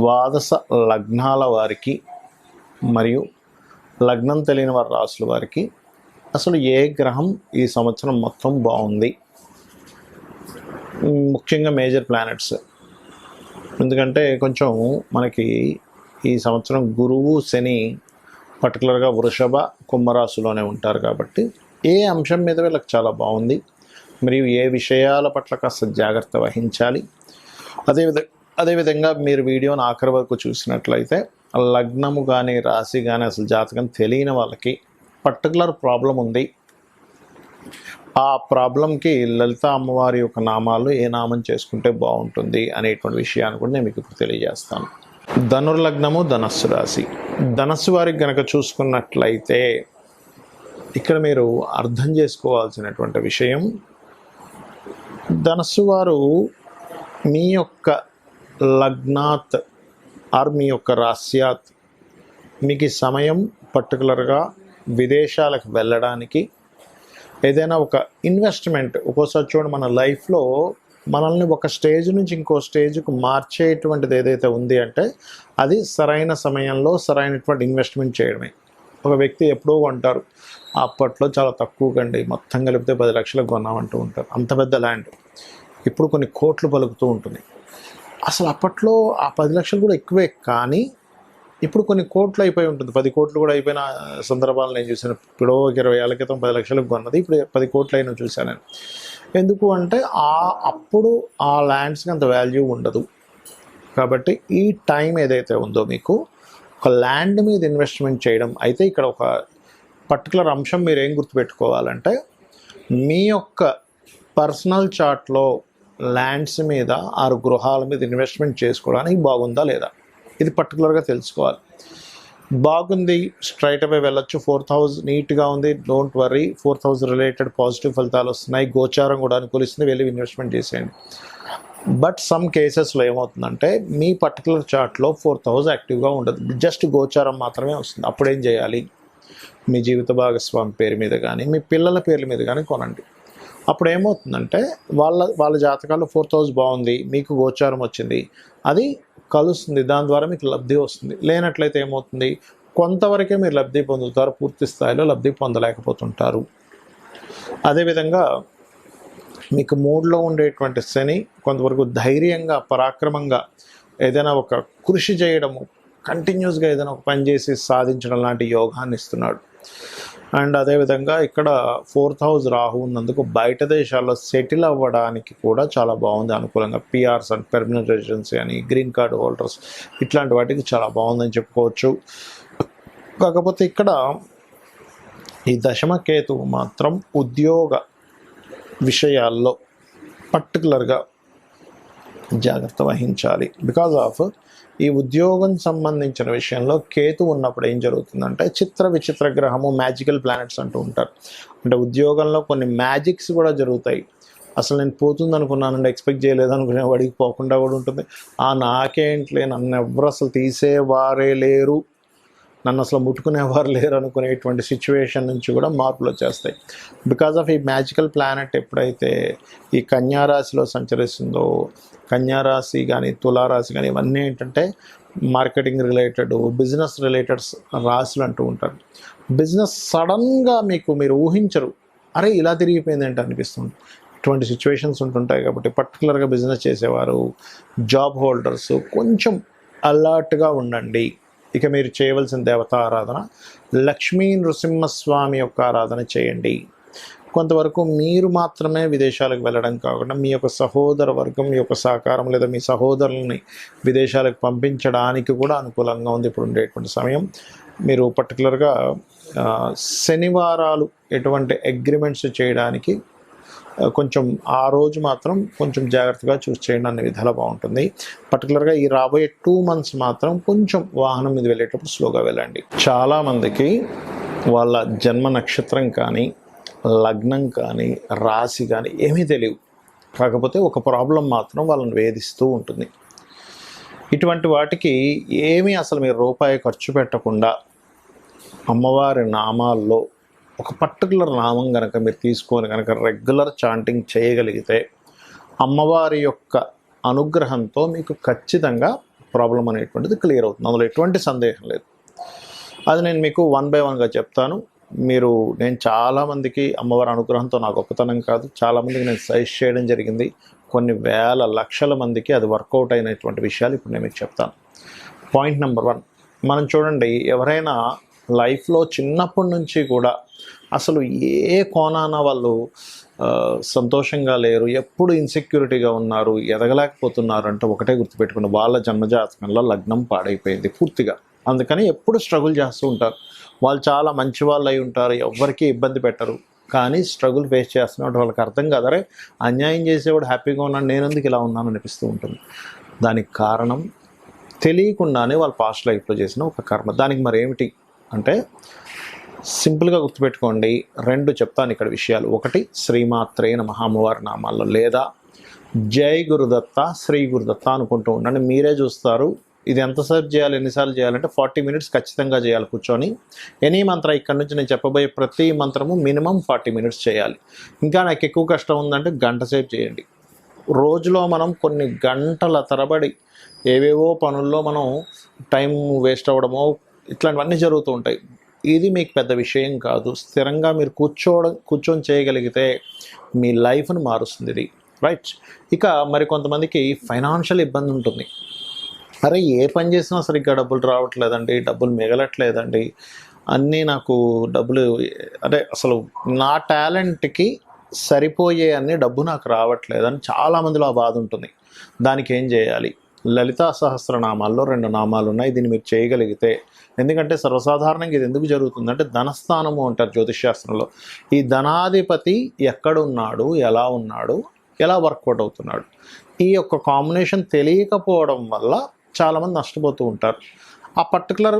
ద్వాదశ లగ్నాల వారికి మరియు లగ్నం తెలియని వారి రాసుల వారికి అసలు ఏ గ్రహం ఈ సంవత్సరం మొత్తం బాగుంది, ముఖ్యంగా మేజర్ ప్లానెట్స్. ఎందుకంటే కొంచెం మనకి ఈ సంవత్సరం గురువు శని పర్టికులర్గా వృషభ కుంభరాశిలోనే ఉంటారు కాబట్టి ఏ అంశం మీద వీళ్ళకి చాలా బాగుంది, మరియు ఏ విషయాల పట్ల కాస్త జాగ్రత్త వహించాలి. అదేవిధంగా మీరు వీడియోని ఆఖరి వరకు చూసినట్లయితే లగ్నము కానీ రాశి కానీ అసలు జాతకం తెలియని వాళ్ళకి పర్టికులర్ ప్రాబ్లం ఉంది, ఆ ప్రాబ్లంకి లలిత అమ్మవారి యొక్క నామాలు ఏ నామం చేసుకుంటే బాగుంటుంది అనేటువంటి విషయాన్ని కూడా నేను మీకు ఇప్పుడు తెలియజేస్తాను. ధనుర్లగ్నము ధనస్సు రాశి. ధనస్సు వారికి గనక చూసుకున్నట్లయితే ఇక్కడ మీరు అర్థం చేసుకోవాల్సినటువంటి విషయం, ధనస్సు వారు మీ యొక్క లగ్నాత్ ఆర్ మీ యొక్క రాశ్యాత్ మీకు ఈ సమయం పర్టికులర్గా విదేశాలకు వెళ్ళడానికి ఏదైనా ఒక ఇన్వెస్ట్మెంట్, ఒక్కోసారి చూడండి మన లైఫ్లో మనల్ని ఒక స్టేజ్ నుంచి ఇంకో స్టేజ్కు మార్చేటువంటిది ఏదైతే ఉంది అంటే అది సరైన సమయంలో సరైనటువంటి ఇన్వెస్ట్మెంట్ చేయడమే. ఒక వ్యక్తి ఎప్పుడో కొంటారు, అప్పట్లో చాలా తక్కువ కండి, మొత్తం కలిపితే 10 లక్షలకు కొన్నామంటూ ఉంటారు, అంత పెద్ద ల్యాండ్ ఇప్పుడు కొన్ని కోట్లు పలుకుతూ ఉంటుంది. అసలు అప్పట్లో ఆ 10 లక్షలు కూడా ఎక్కువే, కానీ ఇప్పుడు కొన్ని కోట్లు అయిపోయి ఉంటుంది, 10 కోట్లు కూడా అయిపోయిన సందర్భాలు నేను చూసాను. ఇప్పుడు 20 ఏళ్ల క్రితం 10 లక్షలకు కొన్నది ఇప్పుడు 10 కోట్లు అయినా చూశాను నేను. ఎందుకు అంటే అప్పుడు ఆ ల్యాండ్స్కి అంత వాల్యూ ఉండదు. కాబట్టి ఈ టైం ఏదైతే ఉందో మీకు ఒక ల్యాండ్ మీద ఇన్వెస్ట్మెంట్ చేయడం. అయితే ఇక్కడ ఒక పర్టికులర్ అంశం మీరు ఏం గుర్తుపెట్టుకోవాలంటే, మీ యొక్క పర్సనల్ చార్ట్లో ల్యాండ్స్ మీద ఆరు గృహాల మీద ఇన్వెస్ట్మెంట్ చేసుకోవడానికి బాగుందా లేదా, ఇది పర్టికులర్గా తెలుసుకోవాలి. బాగుంది, స్ట్రైట్ అవే వెళ్ళొచ్చు. 4,000 నీట్గా ఉంది, డోంట్ వర్రీ, 4,000 రిలేటెడ్ పాజిటివ్ ఫలితాలు వస్తున్నాయి, గోచారం కూడా అనుకూలిస్తుంది, వెళ్ళి ఇన్వెస్ట్మెంట్ చేసేయండి. బట్ సమ్ కేసెస్లో ఏమవుతుందంటే మీ పర్టికులర్ చార్ట్లో 4,000 యాక్టివ్గా ఉండదు, జస్ట్ గోచారం మాత్రమే వస్తుంది. అప్పుడు ఏం చేయాలి, మీ జీవిత భాగస్వామి పేరు మీద కానీ మీ పిల్లల పేర్ల మీద కానీ కొనండి. అప్పుడు ఏమవుతుందంటే వాళ్ళ జాతకాల్లో 4,000 బాగుంది, మీకు గోచారం వచ్చింది, అది కలుస్తుంది, దాని ద్వారా మీకు లబ్ధి వస్తుంది. లేనట్లయితే ఏమవుతుంది, కొంతవరకే మీరు లబ్ధి పొందుతారు, పూర్తి స్థాయిలో లబ్ధి పొందలేకపోతుంటారు. అదేవిధంగా మీకు మూడ్లో ఉండేటువంటి శని కొంతవరకు ధైర్యంగా పరాక్రమంగా ఏదైనా ఒక కృషి చేయడము, కంటిన్యూస్గా ఏదైనా ఒక పని చేసి సాధించడం లాంటి యోగాన్ని ఇస్తున్నాడు. అండ్ అదేవిధంగా ఇక్కడ 4th హౌస్ రాహు ఉన్నందుకు బయట దేశాల్లో సెటిల్ అవ్వడానికి కూడా చాలా బాగుంది, అనుకూలంగా. పిఆర్స్ అండ్ పెర్మనెంట్ రెసిడెన్సీ అని, గ్రీన్ కార్డ్ హోల్డర్స్, ఇట్లాంటి వాటికి చాలా బాగుందని చెప్పుకోవచ్చు. కాకపోతే ఇక్కడ ఈ దశమకేతువు మాత్రం ఉద్యోగ విషయాల్లో పర్టికులర్గా జాగ్రత్త వహించాలి. బికాజ్ ఆఫ్ ఈ ఉద్యోగం సంబంధించిన విషయంలో కేతు ఉన్నప్పుడు ఏం జరుగుతుందంటే చిత్ర విచిత్ర గ్రహము, మ్యాజికల్ ప్లానెట్స్ అంటూ ఉంటారు. అంటే ఉద్యోగంలో కొన్ని మ్యాజిక్స్ కూడా జరుగుతాయి. అసలు నేను పోతుంది అనుకున్నానండి, ఎక్స్పెక్ట్ చేయలేదు అనుకునే వాడికి పోకుండా కూడా ఉంటుంది. నాకేంట్లే, నన్ను ఎవరు అసలు తీసేవారే లేరు, నన్ను అసలు ముట్టుకునేవారు లేరు అనుకునేటువంటి సిచ్యువేషన్ నుంచి కూడా మార్పులు వచ్చేస్తాయి. బికాజ్ ఆఫ్ ఈ మ్యాజికల్ ప్లానెట్ ఎప్పుడైతే ఈ కన్యారాశిలో సంచరిస్తుందో, కన్యారాశి కానీ తులారాశి కానీ ఇవన్నీ ఏంటంటే మార్కెటింగ్ రిలేటెడ్, బిజినెస్ రిలేటెడ్ రాశులు అంటూ ఉంటారు. బిజినెస్ సడన్గా మీరు ఊహించరు, అరే ఇలా తిరిగిపోయింది అంటే అనిపిస్తుంది. ఇటువంటి సిచ్యువేషన్స్ ఉంటుంటాయి. కాబట్టి పర్టికులర్గా బిజినెస్ చేసేవారు, జాబ్ హోల్డర్స్ కొంచెం అలర్ట్గా ఉండండి. ఇక మీరు చేయవలసిన దేవతా ఆరాధన లక్ష్మీ నృసింహస్వామి యొక్క ఆరాధన చేయండి. కొంతవరకు మీరు మాత్రమే విదేశాలకు వెళ్ళడం కాకుండా మీ యొక్క సహోదర వర్గం యొక్క సహకారం లేదా మీ సహోదరుల్ని విదేశాలకు పంపించడానికి కూడా అనుకూలంగా ఉంది ఇప్పుడు ఉండేటువంటి సమయం. మీరు పర్టికులర్గా శనివారాలు ఎటువంటి అగ్రిమెంట్స్ చేయడానికి కొంచెం ఆ రోజు మాత్రం కొంచెం జాగ్రత్తగా చూస్ చేయండి, అన్ని విధాలు బాగుంటుంది. పర్టికులర్గా ఈ రాబోయే 2 months మాత్రం కొంచెం వాహనం మీద వెళ్ళేటప్పుడు స్లోగా వెళ్ళండి. చాలామందికి వాళ్ళ జన్మ నక్షత్రం కానీ లగ్నం కానీ రాశి కానీ ఏమీ తెలియవు. కాకపోతే ఒక ప్రాబ్లం మాత్రం వాళ్ళని వేధిస్తూ ఉంటుంది. ఇటువంటి వాటికి ఏమీ అసలు మీరు రూపాయి ఖర్చు పెట్టకుండా అమ్మవారి నామాల్లో ఒక పర్టికులర్ నామం కనుక మీరు తీసుకొని కనుక రెగ్యులర్ చాంటింగ్ చేయగలిగితే అమ్మవారి యొక్క అనుగ్రహంతో మీకు ఖచ్చితంగా ప్రాబ్లం అనేటువంటిది క్లియర్ అవుతుంది, అందులో ఎటువంటి సందేహం లేదు. అది నేను మీకు 1 by 1గా చెప్తాను. నేను చాలామందికి అమ్మవారి అనుగ్రహంతో, నా గొప్పతనం కాదు, చాలామందికి నేను సజెస్ట్ చేయడం జరిగింది. కొన్ని వేల లక్షల మందికి అది వర్కౌట్ అయినటువంటి విషయాలు ఇప్పుడు నేను మీకు చెప్తాను. పాయింట్ నెంబర్ 1, మనం చూడండి, ఎవరైనా లైఫ్లో చిన్నప్పటి నుంచి కూడా అసలు ఏ కోణాన వాళ్ళు సంతోషంగా లేరు, ఎప్పుడు ఇన్సెక్యూరిటీగా ఉన్నారు, ఎదగలేకపోతున్నారు అంటే ఒకటే గుర్తుపెట్టుకుని, వాళ్ళ జన్మజాతకంలో లగ్నం పాడైపోయింది పూర్తిగా. అందుకని ఎప్పుడు స్ట్రగుల్ చేస్తూ ఉంటారు. వాళ్ళు చాలా మంచి వాళ్ళు అయి ఉంటారు, ఎవ్వరికీ ఇబ్బంది పెట్టరు, కానీ స్ట్రగుల్ ఫేస్ చేస్తున్నట్టు వాళ్ళకి అర్థం కాదరే అన్యాయం చేసేవాడు హ్యాపీగా ఉన్నాను, నేను ఎందుకు ఇలా ఉన్నాను అనిపిస్తూ ఉంటుంది. దానికి కారణం తెలియకుండానే వాళ్ళు పాస్ట్ లైఫ్లో చేసిన ఒక కర్మ. దానికి మరి ఏమిటి అంటే సింపుల్గా గుర్తుపెట్టుకోండి, 2 చెప్తాను ఇక్కడ విషయాలు. 1, శ్రీమాత్రే నమః అమ్మవారి నామాల్లో, లేదా జై గురుదత్త, శ్రీ గురుదత్త అనుకుంటూ ఉండండి. మీరే చూస్తారు ఇది ఎంతసేపు చేయాలి, ఎన్నిసార్లు చేయాలంటే 40 minutes ఖచ్చితంగా చేయాలి కూర్చొని. ఎనీ మంత్ర ఇక్కడ నుంచి నేను చెప్పబోయే ప్రతి మంత్రము మినిమం 40 minutes చేయాలి. ఇంకా నాకు ఎక్కువ కష్టం ఉందంటే గంట సేపు చేయండి. రోజులో మనం కొన్ని గంటల తరబడి ఏవేవో పనుల్లో మనం టైం వేస్ట్ అవ్వడమో ఇట్లాంటివన్నీ జరుగుతూ ఉంటాయి. ఇది మీకు పెద్ద విషయం కాదు. స్థిరంగా మీరు కూర్చొని చేయగలిగితే మీ లైఫ్ను మారుస్తుంది ఇది, రైట్? ఇక మరి కొంతమందికి ఫైనాన్షియల్ ఇబ్బంది ఉంటుంది. అరే ఏ పని చేసినా సరిగ్గా డబ్బులు రావట్లేదండి, డబ్బులు మిగలట్లేదండి, అన్నీ నాకు డబ్బులు అసలు నా టాలెంట్కి సరిపోయే అన్ని డబ్బు నాకు రావట్లేదని చాలామందిలో ఆ బాధ ఉంటుంది. దానికి ఏం చేయాలి? లలితా సహస్రనామాల్లో 2 నామాలు ఉన్నాయి. దీన్ని మీరు చేయగలిగితే, ఎందుకంటే సర్వసాధారణంగా ఇది ఎందుకు జరుగుతుందంటే ధనస్థానము అంటారు జ్యోతిష్శాస్త్రంలో. ఈ ధనాధిపతి ఎక్కడున్నాడు, ఎలా ఉన్నాడు, ఎలా వర్కౌట్ అవుతున్నాడు, ఈ యొక్క కాంబినేషన్ తెలియకపోవడం వల్ల చాలామంది నష్టపోతూ ఉంటారు. ఆ పర్టికులర్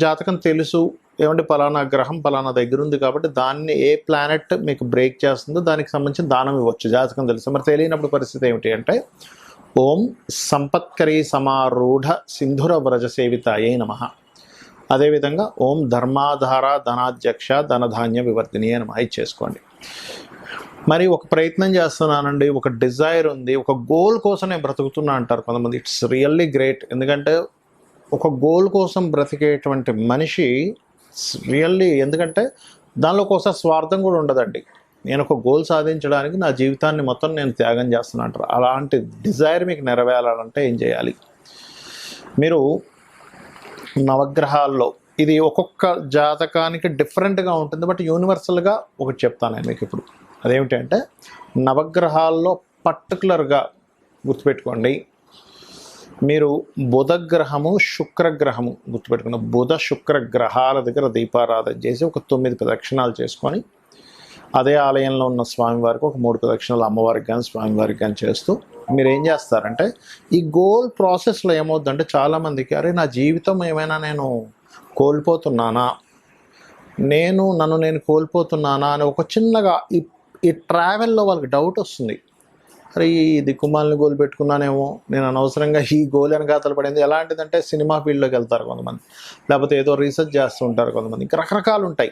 జాతకం తెలుసు, ఏమంటే పలానా గ్రహం పలానా దగ్గర ఉంది కాబట్టి దాన్ని ఏ ప్లానెట్ మీకు బ్రేక్ చేస్తుందో దానికి సంబంధించిన దానం ఇవ్వచ్చు, జాతకం తెలుసు. మరి తెలియనప్పుడు పరిస్థితి ఏమిటి అంటే, ఓం సంపత్కరీ సమారూఢ సింధుర వ్రజ సేవితాయే నమః, అదేవిధంగా ఓం ధర్మాధార ధనాధ్యక్ష ధనధాన్య వివర్ధినియే నమః చేసుకోండి. మరి ఒక ప్రయత్నం చేస్తున్నానండి, ఒక డిజైర్ ఉంది, ఒక గోల్ కోసం నేను బ్రతుకుతున్నా అంటారు కొంతమంది. It's really great. ఎందుకంటే ఒక గోల్ కోసం బ్రతికేటువంటి మనిషి రియల్లీ, ఎందుకంటే దానిలో కోసం స్వార్థం కూడా ఉండదండి. నేను ఒక గోల్ సాధించడానికి నా జీవితాన్ని మొత్తం నేను త్యాగం చేస్తున్నా అంటారు. అలాంటి డిజైర్ మీకు నెరవేరాలంటే ఏం చేయాలి? మీరు నవగ్రహాల్లో, ఇది ఒక్కొక్క జాతకానికి డిఫరెంట్గా ఉంటుంది, బట్ యూనివర్సల్గా ఒకటి చెప్తాను నేను మీకు ఇప్పుడు. అదేమిటంటే నవగ్రహాల్లో పర్టికులర్గా గుర్తుపెట్టుకోండి, మీరు బుధగ్రహము శుక్రగ్రహము గుర్తుపెట్టుకున్న బుధ శుక్ర గ్రహాల దగ్గర దీపారాధన చేసి ఒక 9 ప్రదక్షిణాలు చేసుకొని, అదే ఆలయంలో ఉన్న స్వామివారికి ఒక 3 ప్రదక్షిణాలు అమ్మవారికి కానీ స్వామివారికి కానీ చేస్తూ మీరు ఏం చేస్తారంటే, ఈ గోల్ ప్రాసెస్లో ఏమవుతుందంటే చాలామందికి, అరే నా జీవితం ఏమైనా నేను కోల్పోతున్నానా, నన్ను నేను కోల్పోతున్నానా అని ఒక చిన్నగా ఈ ట్రావెల్లో వాళ్ళకి డౌట్ వస్తుంది. అరే ఈ దిక్కుమాలని గోల్ పెట్టుకున్నానేమో, నేను అనవసరంగా ఈ గోల్ వెనకాతలు పడింది. ఎలాంటిదంటే సినిమా ఫీల్డ్లోకి వెళ్తారు కొంతమంది, లేకపోతే ఏదో రీసెర్చ్ చేస్తూ ఉంటారు కొంతమంది, ఇంకా రకరకాలు ఉంటాయి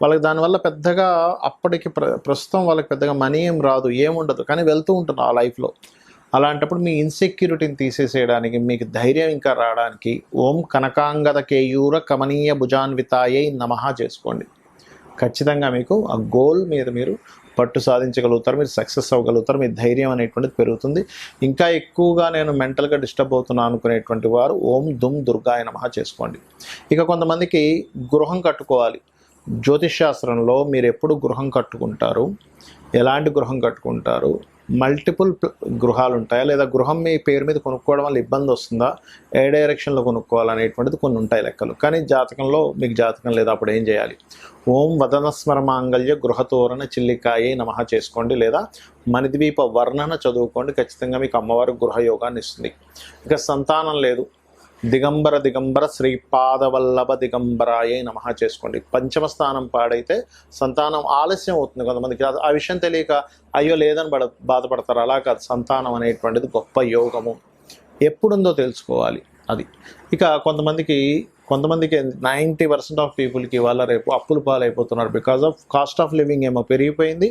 వాళ్ళకి. దానివల్ల పెద్దగా అప్పటికి ప్రస్తుతం వాళ్ళకి పెద్దగా మనీ ఏం రాదు, ఏముండదు, కానీ వెళ్తూ ఉంటుంది ఆ లైఫ్లో. అలాంటప్పుడు మీ ఇన్సెక్యూరిటీని తీసేసేయడానికి, మీకు ధైర్యం ఇంకా రావడానికి ఓం కనకాంగద కేయూర కమనీయ భుజాన్వితాయై నమః చేసుకోండి. ఖచ్చితంగా మీకు ఆ గోల్ మీద మీరు పట్టు సాధించగలుగుతారు, మీరు సక్సెస్ అవ్వగలుగుతారు, మీ ధైర్యం అనేటువంటిది పెరుగుతుంది. ఇంకా ఎక్కువగా నేను మెంటల్గా డిస్టర్బ్ అవుతున్నా అనుకునేటువంటి వారు ఓం దుమ్ దుర్గాయ నమః చేసుకోండి. ఇక కొంతమందికి గృహం కట్టుకోవాలి. జ్యోతిష్శాస్త్రంలో మీరు ఎప్పుడు గృహం కట్టుకుంటారు, ఎలాంటి గృహం కట్టుకుంటారు, మల్టిపుల్ గృహాలు ఉంటాయా, లేదా గృహం మీ పేరు మీద కొనుక్కోవడం వల్ల ఇబ్బంది వస్తుందా, ఏ డైరెక్షన్లో కొనుక్కోవాలనేటువంటిది కొన్ని ఉంటాయి లెక్కలు. కానీ జాతకంలో మీకు జాతకం లేదా, అప్పుడు ఏం చేయాలి? ఓం వదనస్మర మాంగళ్య గృహతోరణ చిల్లికాయే నమః చేసుకోండి, లేదా మణిద్వీప వర్ణన చదువుకోండి. ఖచ్చితంగా మీకు అమ్మవారు గృహయోగాన్ని ఇస్తుంది. ఇక సంతానం లేదు, దిగంబర శ్రీపాదవల్లభ దిగంబరాయే నమః చేసుకోండి. పంచమ స్థానం పాడైతే సంతానం ఆలస్యం అవుతుంది కొంతమందికి. ఆ విషయం తెలియక అయ్యో లేదని బాధపడతారు. అలా కాదు, సంతానం అనేటువంటిది గొప్ప యోగము, ఎప్పుడుందో తెలుసుకోవాలి అది. ఇక కొంతమందికి కొంతమందికి 90% ఆఫ్ పీపుల్కి ఇవాళ రేపు అప్పులు పాలైపోతున్నారు. Because of cost of living ఏమో పెరిగిపోయింది,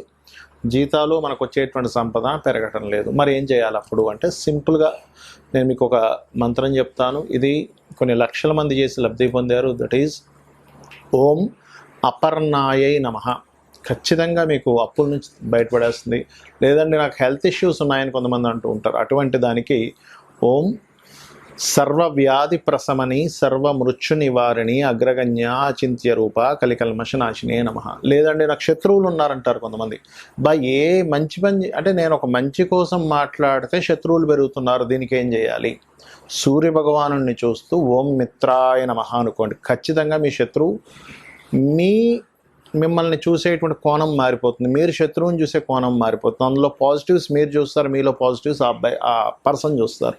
జీతాలు మనకు వచ్చేటువంటి సంపద పెరగటం లేదు. మరి ఏం చేయాలి అప్పుడు అంటే సింపుల్గా నేను మీకు ఒక మంత్రం చెప్తాను. ఇది కొన్ని లక్షల మంది చేసి లబ్ధి పొందారు. దట్ ఈజ్ ఓం అపర్ణాయై నమః. ఖచ్చితంగా మీకు అప్పుల నుంచి బయటపడేస్తుంది. లేదంటే నాకు హెల్త్ ఇష్యూస్ ఉన్నాయని కొంతమంది అంటూ ఉంటారు. అటువంటి దానికి ఓం సర్వవ్యాధి ప్రశమని సర్వమృత్యు నివారిణి అగ్రగణ్య అచింత్య రూప కలికల్మషనాశినే నమః. లేదంటే నాకు శత్రువులు ఉన్నారంటారు కొంతమంది. ఏ మంచి పని అంటే నేను ఒక మంచి కోసం మాట్లాడితే శత్రువులు పెరుగుతున్నారు, దీనికి ఏం చేయాలి? సూర్య భగవానుడిని చూస్తూ ఓం మిత్రాయ నమః అనుకోండి. ఖచ్చితంగా మీ శత్రువు మిమ్మల్ని చూసేటువంటి కోణం మారిపోతుంది, మీరు శత్రువుని చూసే కోణం మారిపోతుంది. అందులో పాజిటివ్స్ మీరు చూస్తారు, మీలో పాజిటివ్స్ ఆ పర్సన్ చూస్తారు.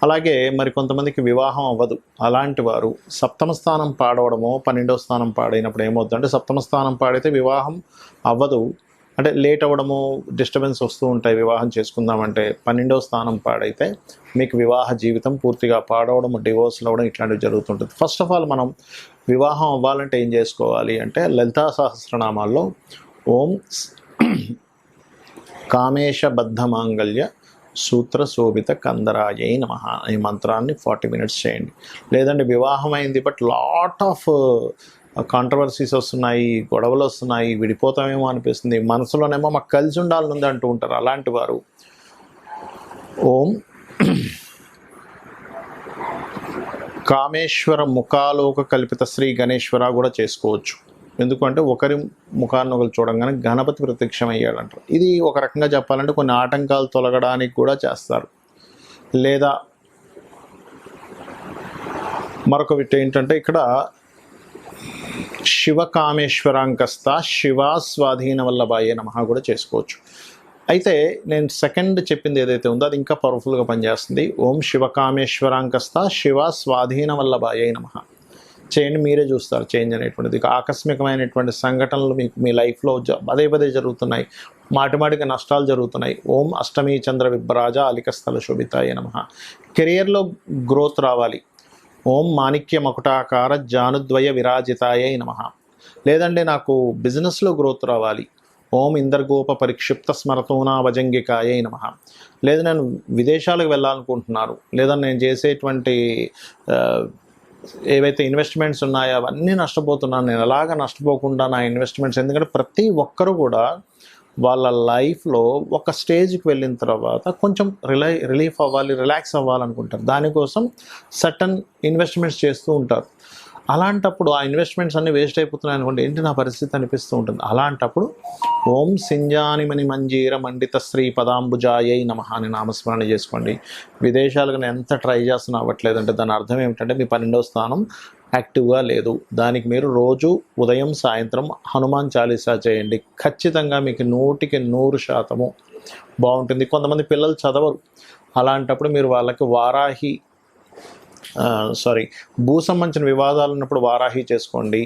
అలాగే మరి కొంతమందికి వివాహం అవ్వదు. అలాంటి వారు సప్తమ స్థానం పాడవడమో 12వ స్థానం పాడైనప్పుడు ఏమవుతుందంటే, సప్తమ స్థానం పాడైతే వివాహం అవ్వదు, అంటే లేట్ అవ్వడము, డిస్టర్బెన్స్ వస్తూ ఉంటాయి వివాహం చేసుకుందామంటే. 12వ స్థానం పాడైతే మీకు వివాహ జీవితం పూర్తిగా పాడవడం, డివోర్స్లు అవ్వడం ఇట్లాంటివి జరుగుతుంటుంది. ఫస్ట్ ఆఫ్ ఆల్ మనం వివాహం అవ్వాలంటే ఏం చేసుకోవాలి అంటే, లలితా సహస్రనామాల్లో ఓం కామేశబద్ధ మాంగళ్య సూత్ర శోభిత కందరాయై నమః ఈ మంత్రాన్ని 40 minutes చేయండి. లేదంటే వివాహం అయింది బట్ లాట్ ఆఫ్ కాంట్రవర్సీస్ వస్తున్నాయి, గొడవలు వస్తున్నాయి, విడిపోతామేమో అనిపిస్తుంది, మనసులోనేమో మాకు కలిసి ఉండాలనుంది అంటూ ఉంటారు. అలాంటి వారు ఓం కామేశ్వర ముఖాలోక కల్పిత శ్రీ గణేశ్వర కూడా చేసుకోవచ్చు. ఎందుకంటే ఒకరి ముఖాన్ని ఒకరు చూడంగానే గణపతి ప్రత్యక్షమయ్యాడంటారు. ఇది ఒక రకంగా చెప్పాలంటే కొన్ని ఆటంకాలు తొలగడానికి కూడా చేస్తారు. లేదా మరొక విట్ ఏంటంటే, ఇక్కడ శివకామేశ్వరాంకస్త శివా స్వాధీన వల్లభాయే నమః కూడా చేసుకోవచ్చు. అయితే నేను సెకండ్ చెప్పింది ఏదైతే ఉందో అది ఇంకా పవర్ఫుల్గా పనిచేస్తుంది. ఓం శివకామేశ్వరాంకస్త శివ స్వాధీన వల్లభాయే నమః చేయండి. మీరే చూస్తారు చేంజ్ అనేటువంటిది. ఆకస్మికమైనటువంటి సంఘటనలు మీకు మీ లైఫ్లో పదే జరుగుతున్నాయి, మాటిమాటికి నష్టాలు జరుగుతున్నాయి. ఓం అష్టమీ చంద్ర విభ్రాజ అలికస్థల శోభితాయ నమః. కెరియర్లో గ్రోత్ రావాలి. ఓం మాణిక్య మకుటాకార జానుద్వయ విరాజితాయ నమః. లేదంటే నాకు బిజినెస్లో గ్రోత్ రావాలి. ఓం ఇందర్గోప పరిక్షిప్త స్మరతోనా వజంగికాయ నమః. లేదా నేను విదేశాలకు వెళ్ళాలనుకుంటున్నారు, లేదా నేను చేసేటువంటి ఏవైతే ఇన్వెస్ట్మెంట్స్ ఉన్నాయో అవన్నీ నష్టపోతున్నాను, నేను అలాగ నష్టపోకుండా నా ఇన్వెస్ట్మెంట్స్, ఎందుకంటే ప్రతి ఒక్కరు కూడా వాళ్ళ లైఫ్లో ఒక స్టేజ్కి వెళ్ళిన తర్వాత కొంచెం రిలీఫ్ అవ్వాలి, రిలాక్స్ అవ్వాలనుకుంటారు. దానికోసం సర్టన్ ఇన్వెస్ట్మెంట్స్ చేస్తూ ఉంటారు. అలాంటప్పుడు ఆ ఇన్వెస్ట్మెంట్స్ అన్నీ వేస్ట్ అయిపోతున్నాయి అనుకోండి, ఏంటి నా పరిస్థితి అనిపిస్తూ ఉంటుంది. అలాంటప్పుడు ఓం సింజానిమణి మంజీర మండిత శ్రీ పదాంబుజాయై నమః అని నామస్మరణ చేసుకోండి. విదేశాలకు నేను ఎంత ట్రై చేస్తున్నా అవ్వట్లేదంటే దాని అర్థం ఏమిటంటే మీ 12వ స్థానం యాక్టివ్గా లేదు. దానికి మీరు రోజు ఉదయం సాయంత్రం హనుమాన్ చాలీసా చేయండి. ఖచ్చితంగా మీకు 100% బాగుంటుంది. కొంతమంది పిల్లలు చదవరు, అలాంటప్పుడు మీరు వాళ్ళకి భూ సంబంధించిన వివాదాలు ఉన్నప్పుడు వారాహి చేసుకోండి.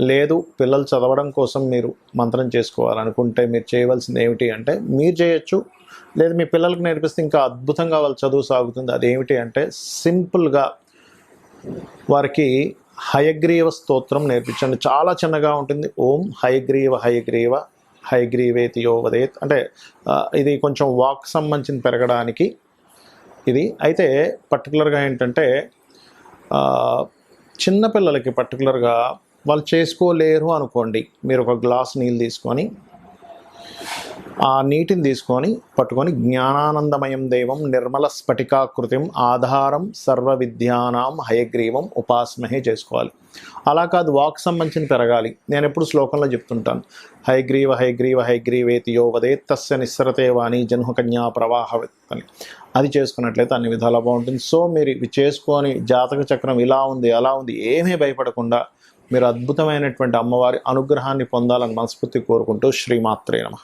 లేదు పిల్లలు చదవడం కోసం మీరు మంత్రం చేసుకోవాలనుకుంటే మీరు చేయవలసింది ఏమిటి అంటే, మీరు చేయొచ్చు, లేదు మీ పిల్లలకు నేర్పిస్తే ఇంకా అద్భుతంగా వాళ్ళ చదువు సాగుతుంది. అదేమిటి అంటే సింపుల్గా వారికి హయగ్రీవ స్తోత్రం నేర్పించండి. చాలా చిన్నగా ఉంటుంది. ఓం హయగ్రీవ హయగ్రీవ హయగ్రీవేతి యో వదేత్ అంటే ఇది కొంచెం వాక్ సంబంధించిన పెరగడానికి ఇది. అయితే పర్టికులర్గా ఏంటంటే చిన్నపిల్లలకి పర్టికులర్గా వాళ్ళు చేసుకోలేరు అనుకోండి, మీరు ఒక గ్లాస్ నీళ్ళు తీసుకొని ఆ నీటిని పట్టుకొని జ్ఞానానందమయం దేవం నిర్మల స్ఫటికాకృతిం ఆధారం సర్వ విద్యానాం హయగ్రీవం ఉపాస్మహే చేసుకోవాలి. అలా కాదు, వాక్ సంబంధించిన పెరగాలి. నేను ఎప్పుడు శ్లోకంలో చెప్తుంటాను, హయగ్రీవ హయగ్రీవ హయగ్రీవేతి యో వదేత్ తస్య నిస్సరతే వాణి జన్మకన్యా ప్రవాహవత్ అని. అది చేసుకున్నట్లయితే అన్ని విధాలా బాగుంటుంది. సో మీరు ఇవి చేసుకొని జాతక చక్రం ఇలా ఉంది అలా ఉంది ఏమీ భయపడకుండా మీరు అద్భుతమైనటువంటి అమ్మవారి అనుగ్రహాన్ని పొందాలని మనస్ఫూర్తి కోరుకుంటూ శ్రీమాత్రే నమః.